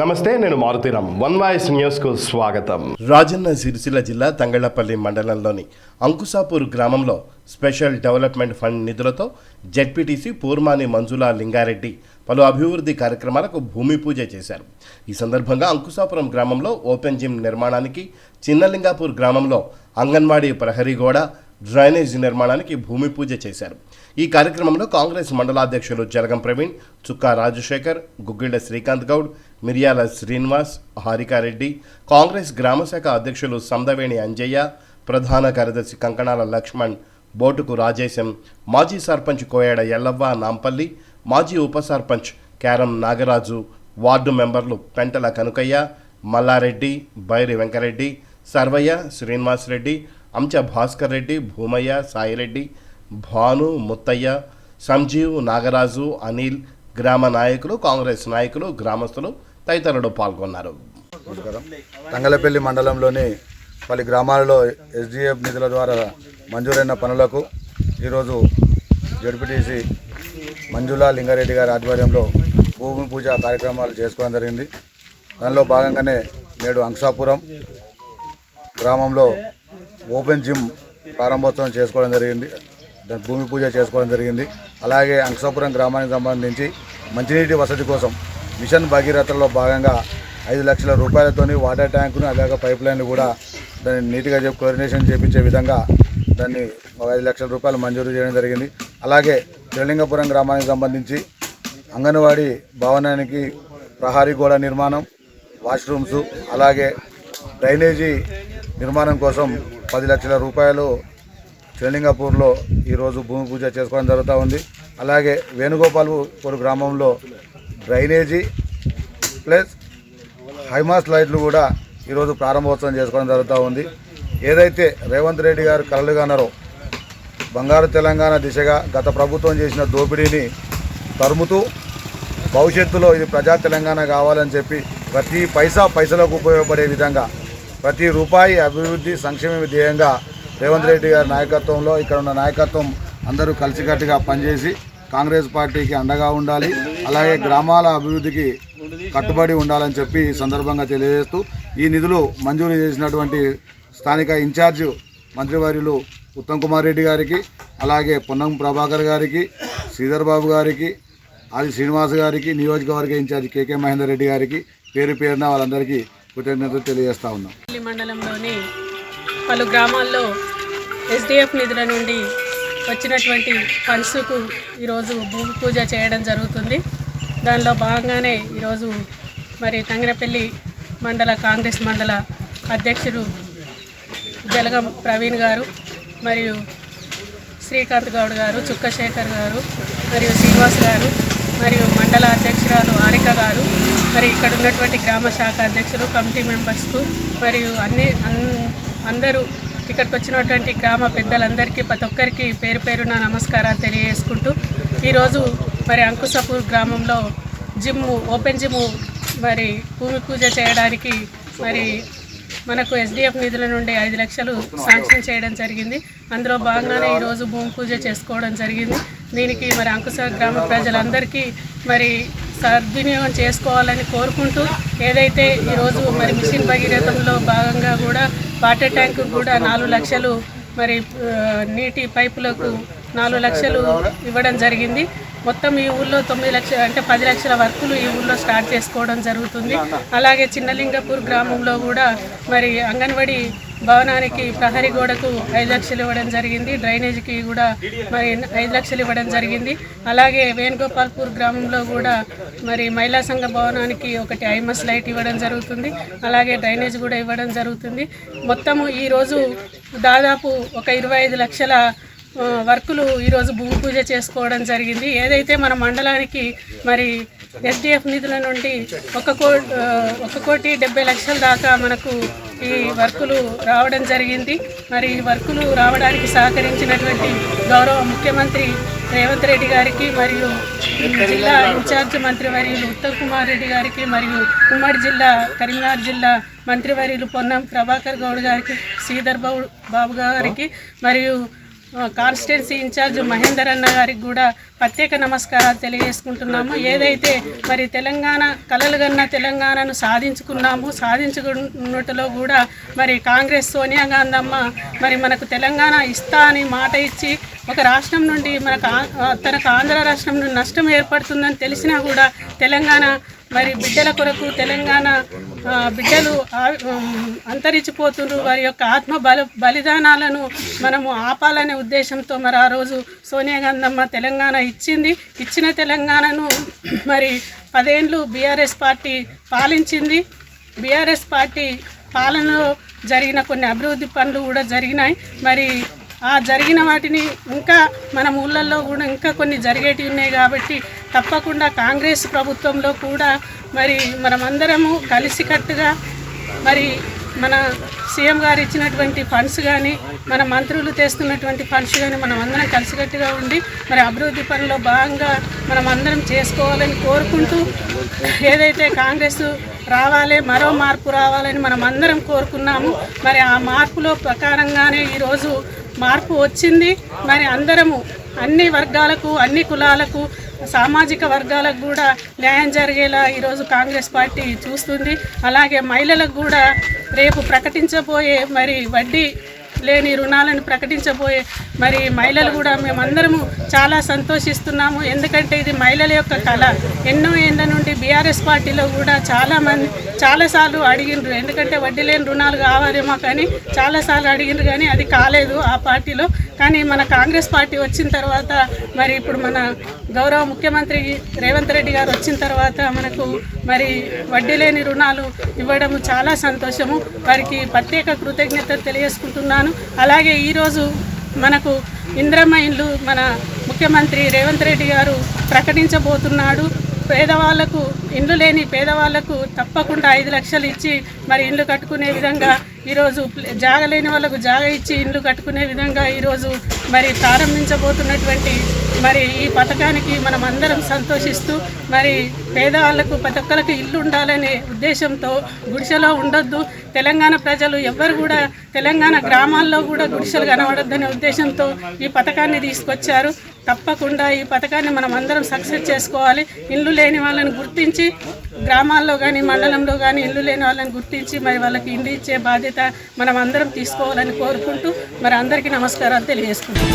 నమస్తే, నేను Maruthi Ram. One voice న్యూస్కు స్వాగతం. రాజన్న సిరిసిల్ల జిల్లా తంగళ్లపల్లి మండలంలోని అంకుసాపూర్ గ్రామంలో స్పెషల్ డెవలప్మెంట్ ఫండ్ నిధులతో జెడ్పీటీసీ పూర్మాని మంజులా లింగారెడ్డి పలు అభివృద్ధి కార్యక్రమాలకు భూమి పూజ చేశారు. ఈ సందర్భంగా అంకుసాపురం గ్రామంలో ఓపెన్ జిమ్ నిర్మాణానికి, చిన్నలింగాపూర్ గ్రామంలో అంగన్వాడీ ప్రహరీ గోడ, డ్రైనేజ్ నిర్మాణానికి భూమి పూజ చేశారు. ఈ కార్యక్రమంలో కాంగ్రెస్ మండలాధ్యక్షులు జలగం ప్రవీణ్, చుక్కా రాజశేఖర్, గుగ్గిళ్ల శ్రీకాంత్ గౌడ్, మిర్యాల శ్రీనివాస్, హారికారెడ్డి, కాంగ్రెస్ గ్రామశాఖ అధ్యక్షులు సందవేణి అంజయ్య, ప్రధాన కార్యదర్శి కంకణాల లక్ష్మణ్, బోటుకు రాజేశం, మాజీ సర్పంచ్ కోయాడ ఎల్లవ్వ నాంపల్లి, మాజీ ఉప సర్పంచ్ క్యారం నాగరాజు, వార్డు మెంబర్లు పెంటల కనుకయ్య, మల్లారెడ్డి, బైరి వెంకరెడ్డి, సర్వయ్య, శ్రీనివాసరెడ్డి, అంచ భాస్కర్ రెడ్డి, భూమయ్య, సాయిరెడ్డి, భాను, ముత్తయ్య, సంజీవ్, నాగరాజు, అనిల్, గ్రామ నాయకులు, కాంగ్రెస్ నాయకులు, గ్రామస్తులు తదితరులు పాల్గొన్నారు. తంగళ్లపల్లి మండలంలోని పలు గ్రామాలలో ఎస్డిఎఫ్ నిధుల ద్వారా మంజూరైన పనులకు ఈరోజు జడ్పీటీసీ మంజులా లింగారెడ్డి గారి ఆధ్వర్యంలో భూమి పూజ కార్యక్రమాలు చేసుకోవడం జరిగింది. దానిలో భాగంగానే నేడు అంకుసాపురం గ్రామంలో ఓపెన్ జిమ్ ప్రారంభోత్సవం చేసుకోవడం జరిగింది. భూమి పూజ చేసుకోవడం జరిగింది. అలాగే అంకుసాపురం గ్రామానికి సంబంధించి మంచినీటి వసతి కోసం మిషన్ భగీరథలో భాగంగా 5 లక్షల రూపాయలతోని వాటర్ ట్యాంకును, అలాగే పైప్ లైన్ కూడా దాన్ని నీట్గా కోఆర్డినేషన్ చేయించే విధంగా దాన్ని 5 లక్షల రూపాయలు మంజూరు చేయడం జరిగింది. అలాగే చిన్నలింగపురం గ్రామానికి సంబంధించి అంగన్వాడీ భవనానికి ప్రహారీ గోడ నిర్మాణం, వాష్రూమ్స్, అలాగే డ్రైనేజీ నిర్మాణం కోసం 10 లక్షల రూపాయలు చిన్నలింగపూర్లో ఈరోజు భూమి పూజ చేసుకోవడం జరుగుతూ ఉంది. అలాగే వేణుగోపాల్పూర్ గ్రామంలో డ్రైనేజీ ప్లస్ హైమాస్ లైట్లు కూడా ఈరోజు ప్రారంభోత్సవం చేసుకోవడం జరుగుతూ ఉంది. ఏదైతే రేవంత్ రెడ్డి గారు కలలుగానారో బంగారు తెలంగాణ దిశగా గత ప్రభుత్వం చేసిన దోపిడీని తరుముతూ భవిష్యత్తులో ఇది ప్రజా తెలంగాణ కావాలని చెప్పి ప్రతి పైసలకు ఉపయోగపడే విధంగా ప్రతి రూపాయి అభివృద్ధి సంక్షేమ ధ్యేయంగా రేవంత్ రెడ్డి గారి నాయకత్వంలో ఇక్కడ ఉన్న నాయకత్వం అందరూ కలిసికట్టుగా పనిచేసి కాంగ్రెస్ పార్టీకి అండగా ఉండాలి, అలాగే గ్రామాల అభివృద్ధికి కట్టుబడి ఉండాలని చెప్పి ఈ సందర్భంగా తెలియజేస్తూ ఈ నిధులు మంజూరు చేసినటువంటి స్థానిక ఇన్ఛార్జ్ మంత్రివర్యులు ఉత్తమ్ కుమార్ రెడ్డి గారికి, అలాగే పొన్నం ప్రభాకర్ గారికి, శ్రీధర్ బాబు గారికి, ఆది శ్రీనివాస్ గారికి, నియోజకవర్గ ఇన్ఛార్జ్ కేకే మహేందర్ రెడ్డి గారికి పేరు పేరున వాళ్ళందరికీ కృతజ్ఞతలు తెలియజేస్తా ఉన్నాం. మండలంలోని పలు గ్రామాల్లో ఎస్డిఎఫ్ నిధుల నుండి వచ్చినటువంటి ఫండ్స్కు ఈరోజు భూమి పూజ చేయడం జరుగుతుంది. దానిలో భాగంగానే ఈరోజు మరి తంగళ్లపల్లి మండల కాంగ్రెస్ మండల అధ్యక్షుడు జలగం ప్రవీణ్ గారు, మరియు శ్రీకాంత్ గౌడ్ గారు, చుక్కశేఖర్ గారు, మరియు శ్రీనివాస్ గారు, మరియు మండల అధ్యక్షురాలు హారిక గారు, మరి ఇక్కడ ఉన్నటువంటి గ్రామ శాఖ అధ్యక్షులు, కమిటీ మెంబర్స్కు, మరియు అందరూ ఇక్కడికి వచ్చినటువంటి గ్రామ పెద్దలందరికీ ప్రతి ఒక్కరికి పేరు పేరున నమస్కారాలు తెలియజేసుకుంటూ ఈరోజు మరి అంకుసాపూర్ గ్రామంలో ఓపెన్ జిమ్ మరి భూమి పూజ చేయడానికి మరి మనకు ఎస్డిఎఫ్ నిధుల నుండి 5 లక్షలు శాంక్షన్ చేయడం జరిగింది. అందులో భాగంగానే ఈరోజు భూమి పూజ చేసుకోవడం జరిగింది. దీనికి మరి అంకుసాపూర్ గ్రామ ప్రజలందరికీ మరి సద్వినియోగం చేసుకోవాలని కోరుకుంటూ, ఏదైతే ఈరోజు మరి మిషన్ భగీరథంలో భాగంగా కూడా వాటర్ ట్యాంకు కూడా 4 లక్షలు, మరి నీటి పైపులకు 4 లక్షలు ఇవ్వడం జరిగింది. మొత్తం ఈ ఊళ్ళో 9 లక్షలు అంటే 10 లక్షల వర్కులు ఈ ఊళ్ళో స్టార్ట్ చేసుకోవడం జరుగుతుంది. అలాగే చిన్నలింగపూర్ గ్రామంలో కూడా మరి అంగన్వాడీ భవనానికి ప్రహరీ గోడకు 5 లక్షలు ఇవ్వడం జరిగింది. డ్రైనేజీకి కూడా మరి 5 లక్షలు ఇవ్వడం జరిగింది. అలాగే వేణుగోపాల్పూర్ గ్రామంలో కూడా మరి మహిళా సంఘ భవనానికి ఒకటి ఐమస్ లైట్ ఇవ్వడం జరుగుతుంది. అలాగే డ్రైనేజ్ కూడా ఇవ్వడం జరుగుతుంది. మొత్తము ఈరోజు దాదాపు ఒక 25 లక్షల వర్కులు ఈరోజు భూమి పూజ చేసుకోవడం జరిగింది. ఏదైతే మన మండలానికి మరి ఎస్డిఎఫ్ నిధుల నుండి 1,70,00,000 దాకా మనకు ఈ వర్కులు రావడం జరిగింది. మరి ఈ వర్కులు రావడానికి సహకరించినటువంటి గౌరవ ముఖ్యమంత్రి రేవంత్ రెడ్డి గారికి, మరియు జిల్లా ఇన్ఛార్జ్ మంత్రివర్యులు ఉత్తమ్ కుమార్ రెడ్డి గారికి, మరియు ఉమ్మడి జిల్లా కరీంనగర్ జిల్లా మంత్రివర్యులు పొన్నం ప్రభాకర్ గౌడ్ గారికి, శ్రీధర్ బాబు గారికి, మరియు కాన్స్టిట్యున్సీ ఇన్ఛార్జ్ మహేందర్ అన్న గారికి కూడా ప్రత్యేక నమస్కారాలు తెలియజేసుకుంటున్నాము. ఏదైతే మరి తెలంగాణ కలలుగన్న తెలంగాణను సాధించుకున్నట్లో కూడా మరి కాంగ్రెస్ సోనియా గాంధీ మరి మనకు తెలంగాణ ఇస్తా అని మాట ఇచ్చి ఒక రాష్ట్రం నుండి తనకు ఆంధ్ర రాష్ట్రం నుండి నష్టం ఏర్పడుతుందని తెలిసినా కూడా తెలంగాణ మరి బిడ్డల కొరకు తెలంగాణ బిడ్డలు అంతరించిపోతున్నారు. వారి యొక్క బలిదానాలను మనము ఆపాలనే ఉద్దేశంతో మరి ఆ రోజు సోనియా గాంధీ తెలంగాణ ఇచ్చిన తెలంగాణను మరి 10 ఏళ్ళు బీఆర్ఎస్ పార్టీ పాలించింది. బీఆర్ఎస్ పార్టీ పాలనలో జరిగిన కొన్ని అభివృద్ధి పనులు కూడా జరిగినాయి. మరి ఆ జరిగిన వాటిని ఇంకా మన ఊళ్ళల్లో కూడా ఇంకా కొన్ని జరిగేటివి ఉన్నాయి. కాబట్టి తప్పకుండా కాంగ్రెస్ ప్రభుత్వంలో కూడా మరి మనమందరము కలిసికట్టుగా మరి మన సీఎం గారు ఇచ్చినటువంటి ఫండ్స్ కానీ మన మంత్రులు తెస్తున్నటువంటి ఫండ్స్ కానీ మనం అందరం కలిసికట్టుగా ఉండి మరి అభివృద్ధి పనిలో భాగంగా మనం అందరం చేసుకోవాలని కోరుకుంటూ, ఏదైతే కాంగ్రెస్ రావాలి మరో మార్పు రావాలని మనం అందరం కోరుకున్నాము. మరి ఆ మార్పులో ప్రకారంగానే ఈరోజు మార్పు వచ్చింది. మరి అందరము అన్ని వర్గాలకు అన్ని కులాలకు సామాజిక వర్గాలకు కూడా న్యాయం జరిగేలా ఈరోజు కాంగ్రెస్ పార్టీ చూస్తుంది. అలాగే మహిళలకు కూడా రేపు ప్రకటించబోయే మరి వడ్డీ లేని రుణాలను ప్రకటించబోయే మరి మహిళలు కూడా మేమందరము చాలా సంతోషిస్తున్నాము. ఎందుకంటే ఇది మహిళల యొక్క కళ. ఎన్నో ఏళ్ళ నుండి బీఆర్ఎస్ పార్టీలో కూడా చాలాసార్లు అడిగిండ్రు, ఎందుకంటే వడ్డీ లేని రుణాలు కావాలేమో కానీ చాలాసార్లు అడిగిండ్రు కానీ అది కాలేదు ఆ పార్టీలో. కానీ మన కాంగ్రెస్ పార్టీ వచ్చిన తర్వాత మరి ఇప్పుడు మన గౌరవ ముఖ్యమంత్రి రేవంత్ రెడ్డి గారు వచ్చిన తర్వాత మనకు మరి వడ్డీ లేని రుణాలు ఇవ్వడం చాలా సంతోషము. వారికి ప్రత్యేక కృతజ్ఞతలు తెలియజేసుకుంటున్నాను. అలాగే ఈరోజు మనకు ఇందిరమ్మ ఇండ్లు మన ముఖ్యమంత్రి రేవంత్ రెడ్డి గారు ప్రకటించబోతున్నాడు. పేదవాళ్లకు ఇండ్లు లేని పేదవాళ్లకు తప్పకుండా 5 లక్షలు ఇచ్చి మరి ఇండ్లు కట్టుకునే విధంగా ఈరోజు జాగ లేని వాళ్ళకు జాగ ఇచ్చి ఇండ్లు కట్టుకునే విధంగా ఈరోజు మరి ప్రారంభించబోతున్నటువంటి మరి ఈ పథకానికి మనం అందరం సంతోషిస్తూ మరి పేదవాళ్లకు ప్రతి ఒక్కరికి ఇల్లు ఉండాలనే ఉద్దేశంతో గుడిసెలో ఉండొద్దు, తెలంగాణ ప్రజలు ఎవ్వరు కూడా తెలంగాణ గ్రామాల్లో కూడా గుడిసెలు కనబడొద్దనే ఉద్దేశంతో ఈ పథకాన్ని తీసుకొచ్చారు. తప్పకుండా ఈ పథకాన్ని మనం అందరం సక్సెస్ చేసుకోవాలి. ఇల్లు లేని వాళ్ళని గుర్తించి గ్రామాల్లో కానీ మండలంలో కానీ ఇల్లు లేని వాళ్ళని గుర్తించి మరి వాళ్ళకి ఇల్లు ఇచ్చే బాధ్యత మనం అందరం తీసుకోవాలని కోరుకుంటూ మరి అందరికీ నమస్కారాలు తెలియజేసుకుంటాం.